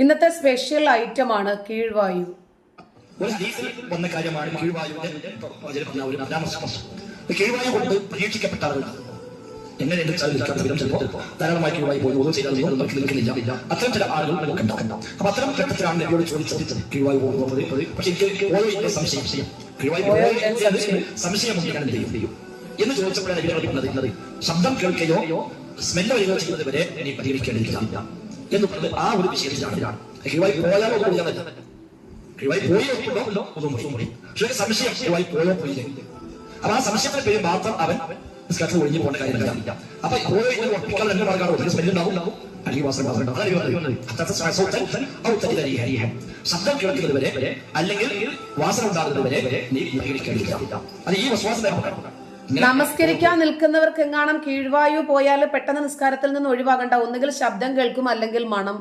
ഇന്നത്തെ special item ആണ് കീഴ്വായു. ഒരു ഹദീസിൽ വന്ന കാര്യമാണ് കീഴ്വായുവിന്റെ ഒരു പരാമർശം. കീഴ്വായു കൊണ്ട് പരീക്ഷിക്കപ്പെട്ട ആളുകൾ എങ്ങനെ ധാരാളമായി കീഴ്വായു പോയി ഓരോ ചെയ്താൽ അത്തരം ചില ആളുകൾ ഉണ്ടാക്കണം. അപ്പൊ അത്തരം ഘട്ടത്തിലാണ് നബിയോട് ചോദിച്ചത് കീഴ്വായു പോകുന്നത്. പക്ഷെ എനിക്ക് ഓരോ സംശയം കീഴ്വായു സംശയമുണ്ട് ഞാൻ എന്ത് ചെയ്യും എന്ന് ചോദിച്ചപ്പോഴാണ് നബി പറയുന്നത്, ശബ്ദം കേൾക്കുകയോ സ്മെല്ല് വരികയോ ചെയ്യുന്നത് വരെ നീ പരിഹരിക്കേണ്ടിയില്ല എന്ന് പറഞ്ഞത് ആ ഒരു വിഷയത്തിലാണ്. കീഴ്വായു പോയാലോ പോയാലോ കീഴ്വായു പോയോ പക്ഷേ സംശയം കീഴ്വായു പോയോ പോയില്ലേ. അപ്പൊ ആ സംശയത്തിന് പേര് മാത്രം അവൻ നിസ്കാരത്തിൽ ഒഴിഞ്ഞു പോകേണ്ട കാര്യമില്ല. അപ്പൊ പോയോ ഇങ്ങനെ ഉറപ്പിക്കാൻ രണ്ട് മാർഗ്ഗമാണ്. സ്മെല്ല് ഉണ്ടാവും, ശബ്ദം കേൾക്കുന്നത് വരെ അല്ലെങ്കിൽ വാസന ഉണ്ടാകുന്നത് വരെ നീ പരിഹരിക്കേണ്ടിയില്ല. അത് ഈ വിശ്വാസം. നമസ്കരിക്കാൻ നിൽക്കുന്നവർക്ക് എങ്ങാനും കീഴ്വായു പോയാൽ പെട്ടെന്ന് നിസ്കാരത്തിൽ നിന്ന് ഒഴിവാകണ്ട. ഒന്നുകിൽ ശബ്ദം കേൾക്കും അല്ലെങ്കിൽ മണം വരും.